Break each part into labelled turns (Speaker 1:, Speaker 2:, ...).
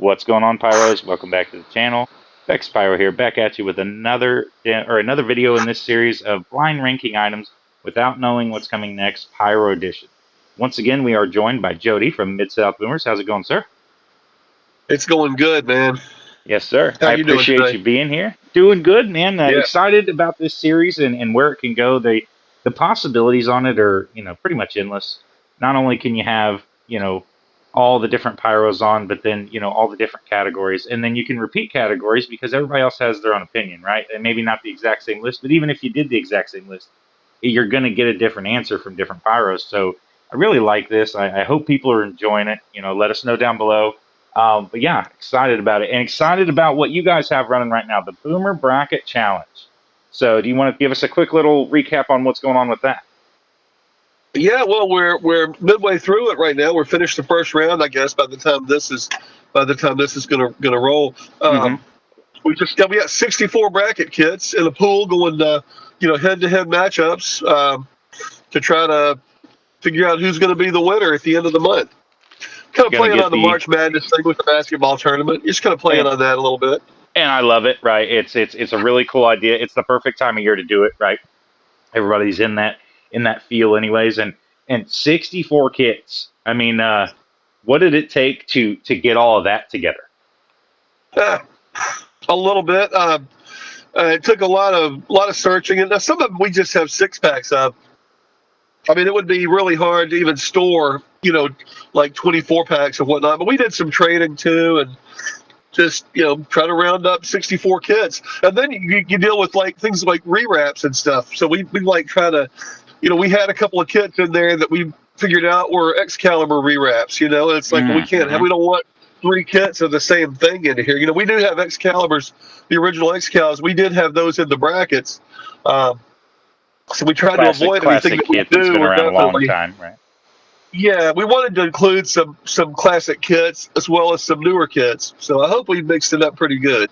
Speaker 1: What's going on, Pyros? Welcome back to the channel. Bex Pyro here, back at you with another video in this series of blind ranking items without knowing what's coming next, Pyro Edition. Once again, we are joined by Jody from Midsouth Boomers. How's it going, sir?
Speaker 2: It's going good, man.
Speaker 1: Yes, sir.
Speaker 2: How
Speaker 1: I
Speaker 2: you doing
Speaker 1: appreciate
Speaker 2: today?
Speaker 1: you being here. Doing good, man.
Speaker 2: Yeah.
Speaker 1: Excited about this series and where it can go. The possibilities on it are, pretty much endless. Not only can you have, all the different pyros on, but then, all the different categories. And then you can repeat categories because everybody else has their own opinion, right? And maybe not the exact same list, but even if you did the exact same list, you're going to get a different answer from different pyros. So I really like this. I hope people are enjoying it. Let us know down below. But yeah, excited about it and excited about what you guys have running right now, the Boomer Bracket Challenge. So do you want to give us a quick little recap on what's going on with that?
Speaker 2: Yeah, well, we're midway through it right now. We're finished the first round, I guess. By the time this is gonna roll, we got 64 bracket kits in a pool going, head-to-head matchups to try to figure out who's going to be the winner at the end of the month. Kind of playing on the March Madness thing with the basketball tournament. Just kind of playing on that a little bit.
Speaker 1: And I love it, right? It's a really cool idea. It's the perfect time of year to do it, right? Everybody's in that feel anyways, and 64 kits. I mean, what did it take to get all of that together?
Speaker 2: A little bit. It took a lot of searching, and some of them we just have 6-packs of. I mean, it would be really hard to even store, like 24 packs and whatnot. But we did some trading too, and just try to round up 64 kits. And then you deal with like things like rewraps and stuff. So we like try to, we had a couple of kits in there that we figured out were Excalibur rewraps. It's like we don't want 3 kits of the same thing in here. We do have Excaliburs, the original Excaliburs. We did have those in the brackets. So we tried to avoid anything that we do.
Speaker 1: That's been around a long time, right?
Speaker 2: Yeah, we wanted to include some classic kits as well as some newer kits. So I hope we mixed it up pretty good.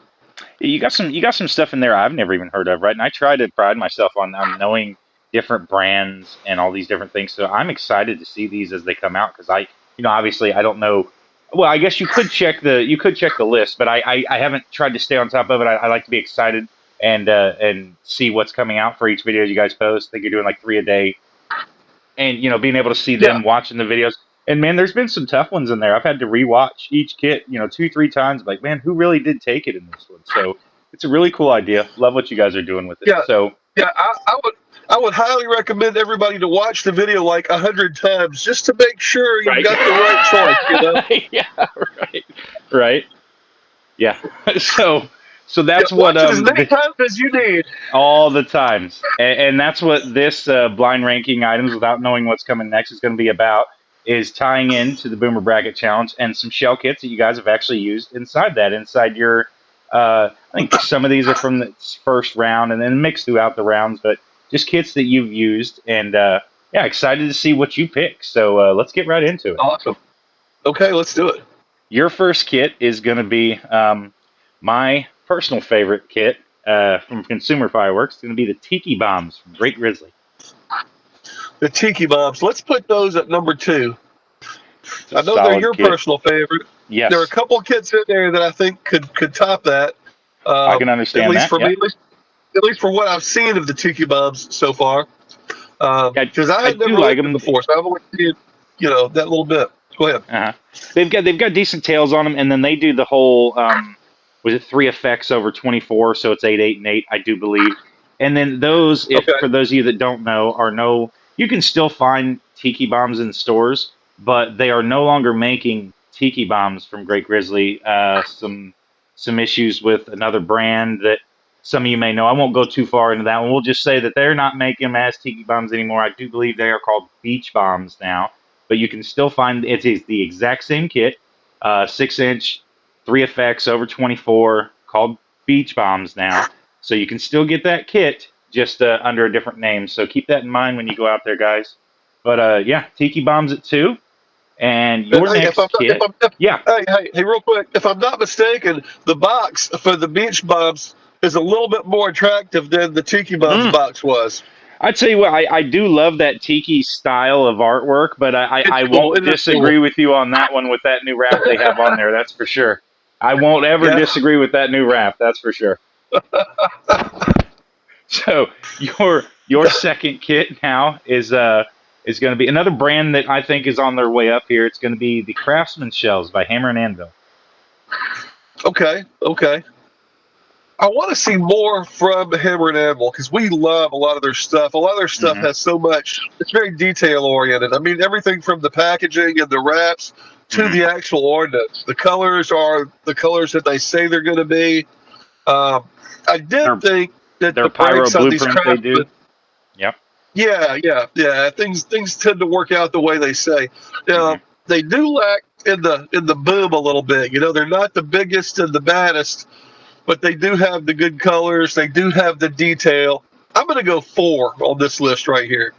Speaker 1: You got some stuff in there I've never even heard of, right? And I try to pride myself on knowing different brands and all these different things. So I'm excited to see these as they come out because obviously I don't know. Well, I guess you could check the list, but I haven't tried to stay on top of it. I like to be excited and see what's coming out for each video you guys post. I think you're doing like 3 a day. And, being able to see them watching the videos. And, man, there's been some tough ones in there. I've had to rewatch each kit, 2-3 times. Like, man, who really did take it in this one? So it's a really cool idea. Love what you guys are doing with it.
Speaker 2: Yeah,
Speaker 1: so,
Speaker 2: I would highly recommend everybody to watch the video like 100 times just to make sure you got the right choice,
Speaker 1: Yeah, right. Yeah. So that's
Speaker 2: watch it as many times as you need.
Speaker 1: All the times. And that's what this blind ranking items without knowing what's coming next is going to be about, is tying into the Boomer Bracket Challenge and some shell kits that you guys have actually used inside your, I think some of these are from the first round and then mixed throughout the rounds, but just kits that you've used. And, excited to see what you pick. So let's get right into it.
Speaker 2: Awesome. Okay, let's do it.
Speaker 1: Your first kit is going to be my personal favorite kit from Consumer Fireworks. It's going to be the Tiki Bombs from Great Grizzly.
Speaker 2: The Tiki Bombs. Let's put those at number 2. I know they're your personal favorite.
Speaker 1: Yes.
Speaker 2: There are a couple of kits in there that I think could top that.
Speaker 1: I can understand
Speaker 2: at least
Speaker 1: that.
Speaker 2: For me, at least for what I've seen of the Tiki Bombs so far. Because I had never liked them before, so I've only seen that little bit. Go ahead.
Speaker 1: They've got decent tails on them, and then they do the whole. Was it 3 effects over 24? So it's 8, 8, and 8, I do believe. And then those, for those of you that don't know, you can still find Tiki Bombs in stores, but they are no longer making Tiki Bombs from Great Grizzly. Some issues with another brand that some of you may know. I won't go too far into that one. We'll just say that they're not making them as Tiki Bombs anymore. I do believe they are called Beach Bombs now, but you can still find it is the exact same kit, 6-inch. 3 effects over 24 called Beach Bombs now. So you can still get that kit just under a different name. So keep that in mind when you go out there, guys. But Tiki Bombs at 2. And your next kit.
Speaker 2: Hey, real quick. If I'm not mistaken, the box for the Beach Bombs is a little bit more attractive than the Tiki Bombs box was.
Speaker 1: I tell you what, I do love that Tiki style of artwork, but I won't disagree with you on that one with that new wrap they have on there. That's for sure. I won't ever
Speaker 2: Yeah.
Speaker 1: disagree with that new wrap. That's for sure. So your second kit now is going to be another brand that I think is on their way up here. It's going to be the Craftsman shells by Hammer and Anvil.
Speaker 2: Okay. I want to see more from Hammer and Anvil because we love a lot of their stuff. A lot of their stuff has so much. It's very detail oriented. I mean, everything from the packaging and the wraps to the actual ordnance. The colors are the colors that they say they're going to be. I did think that the
Speaker 1: Pyro
Speaker 2: brakes on these
Speaker 1: blueprint they
Speaker 2: Craftsman,
Speaker 1: do. Yep.
Speaker 2: Yeah. Things tend to work out the way they say. Now they do lack in the boom a little bit. You know, they're not the biggest and the baddest, but they do have the good colors. They do have the detail. I'm going to go 4 on this list right here.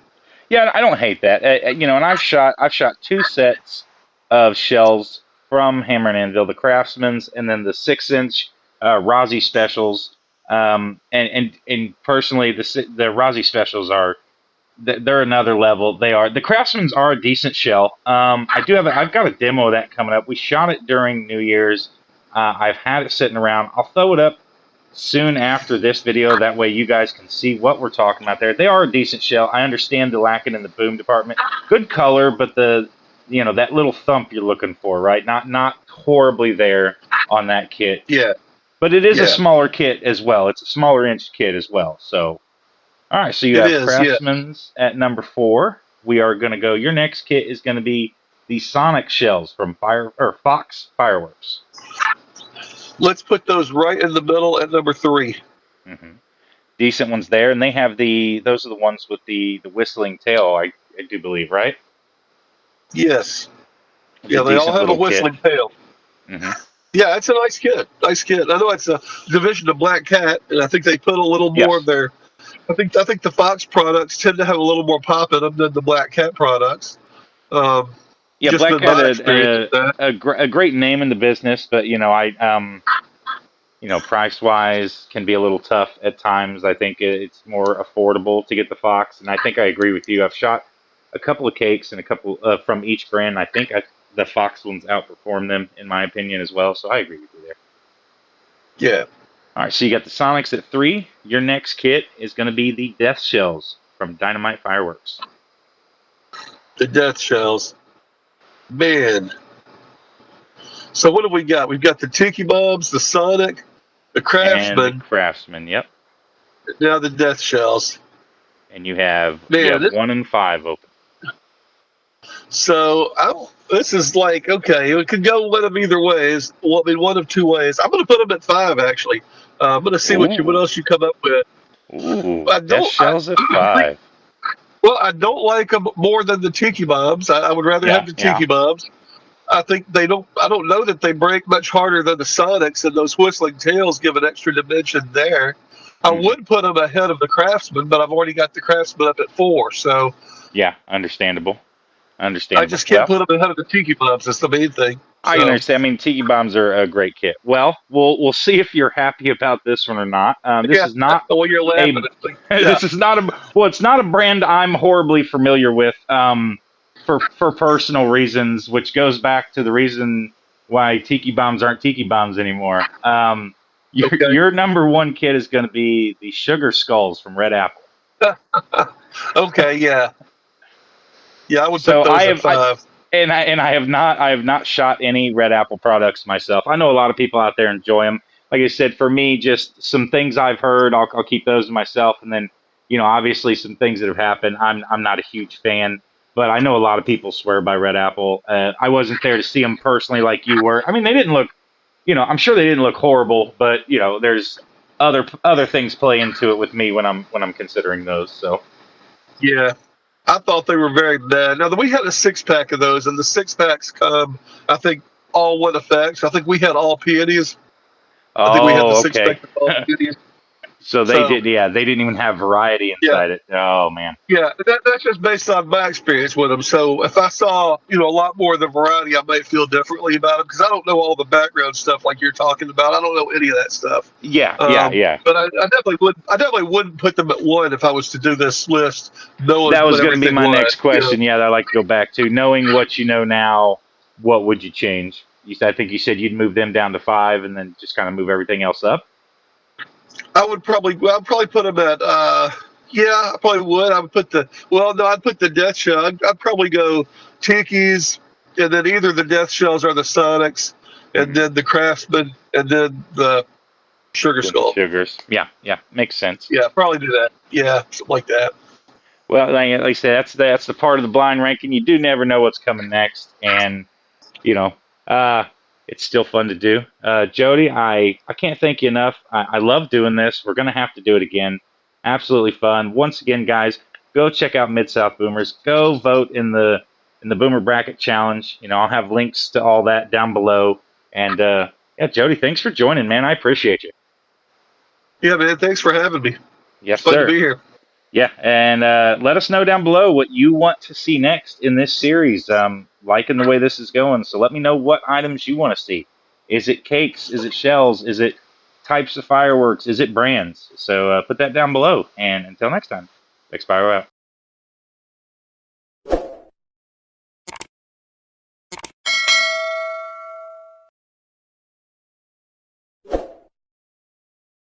Speaker 1: Yeah, I don't hate that. You know, and I've shot 2 sets of shells from Hammer and Anvil, the Craftsman's, and then the 6-inch Rossi specials. And personally, the Rossi specials they're another level. The Craftsman's are a decent shell. I've got a demo of that coming up. We shot it during New Year's. I've had it sitting around. I'll throw it up soon after this video. That way you guys can see what we're talking about there. They are a decent shell. I understand the lacking in the boom department. Good color, but that little thump you're looking for, right? Not horribly there on that kit.
Speaker 2: Yeah.
Speaker 1: But it is a smaller kit as well. It's a smaller inch kit as well. So, all right. So you have Craftsman's at number 4. We are going to go. Your next kit is going to be the Sonic shells from Fox Fireworks.
Speaker 2: Let's put those right in the middle at number 3.
Speaker 1: Decent ones there, and they have those are the ones with the whistling tail. I do believe, right?
Speaker 2: Yes. Yeah, they all have a whistling tail. Yeah, it's a nice kit. I know it's a division of Black Cat, and I think they put a little more of their. I think the Fox products tend to have a little more pop in them than the Black Cat products.
Speaker 1: Yeah, Black Cat a great name in the business, but price wise can be a little tough at times. I think it's more affordable to get the Fox, and I think I agree with you. I've shot a couple of cakes and a couple from each brand. I think the Fox ones outperform them in my opinion as well. So I agree with you there.
Speaker 2: Yeah.
Speaker 1: All right, so you got the Sonics at 3. Your next kit is going to be the Death Shells from Dynomite Fireworks.
Speaker 2: The Death Shells. Man. So what have we got? We've got the Tiki Bombs, the Sonic, the Craftsman.
Speaker 1: And the Craftsman, yep.
Speaker 2: Now the Death Shells.
Speaker 1: And you have 1 and 5 open.
Speaker 2: So this is like, okay, it could go one of either ways. Well, I mean, one of 2 ways. I'm going to put them at 5, actually. I'm going to see what else you come up with.
Speaker 1: Ooh, Death Shells at 5.
Speaker 2: Well, I don't like them more than the Tiki Bombs. I would rather have the Tiki Bombs. I think I don't know that they break much harder than the Sonics, and those whistling tails give an extra dimension there. I would put them ahead of the Craftsman, but I've already got the Craftsman up at 4. So
Speaker 1: yeah, understandable.
Speaker 2: I just can't put them ahead of the Tiki Bombs. That's the main thing.
Speaker 1: I understand. I mean, Tiki Bombs are a great kit. Well, we'll see if you're happy about this one or not. This is not.
Speaker 2: Well, you're laughing.
Speaker 1: This is not a. Well, it's not a brand I'm horribly familiar with. For personal reasons, which goes back to the reason why Tiki Bombs aren't Tiki Bombs anymore. Your number 1 kit is going to be the Sugar Skulls from Red Apple.
Speaker 2: Okay, yeah. Yeah, I would put those at 5.
Speaker 1: I have not shot any Red Apple products myself. I know a lot of people out there enjoy them. Like I said, for me, just some things I've heard, I'll keep those to myself. And then, obviously some things that have happened, I'm not a huge fan. But I know a lot of people swear by Red Apple. I wasn't there to see them personally like you were. I mean, they didn't look, I'm sure they didn't look horrible, but there's other things play into it with me when I'm considering those. So,
Speaker 2: yeah, I thought they were very bad. Now we had a 6-pack of those, and the 6-packs come, I think, all 1 effects. I think we had all peonies. I think we had the 6-pack of all peonies.
Speaker 1: So they didn't even have variety inside it. Oh man.
Speaker 2: Yeah, that's just based on my experience with them. So if I saw, a lot more of the variety, I might feel differently about them because I don't know all the background stuff like you're talking about. I don't know any of that stuff.
Speaker 1: Yeah.
Speaker 2: But I definitely wouldn't put them at 1 if I was to do this list. Knowing
Speaker 1: that was going to be my next question. Yeah, that I'd like to go back to knowing what you know now. What would you change? I think you said you'd move them down to 5 and then just kind of move everything else up.
Speaker 2: I'd probably put them at. Yeah, I probably would. I would put I'd put the Death Shell. I'd probably go Tiki's, and then either the Death Shells or the Sonics, and then the Craftsman, and then the Sugar Skull.
Speaker 1: Sugars. Yeah, makes sense.
Speaker 2: Yeah, probably do that. Yeah, something like that.
Speaker 1: Well, like I said, that's the part of the blind ranking. You do never know what's coming next, and it's still fun to do. Jody, I can't thank you enough. I love doing this. We're gonna have to do it again. Absolutely fun. Once again, guys, go check out Midsouth Boomers. Go vote in the Boomer Bracket Challenge. I'll have links to all that down below. And yeah, Jody, thanks for joining, man. I appreciate you.
Speaker 2: Yeah, man. Thanks for having me.
Speaker 1: Yes,
Speaker 2: it's fun
Speaker 1: sir.
Speaker 2: to be here.
Speaker 1: Yeah, and let us know down below what you want to see next in this series. Liking the way this is going, so let me know what items you want to see. Is it cakes? Is it shells? Is it types of fireworks? Is it brands? So put that down below. And until next time, thanks, Pyro out.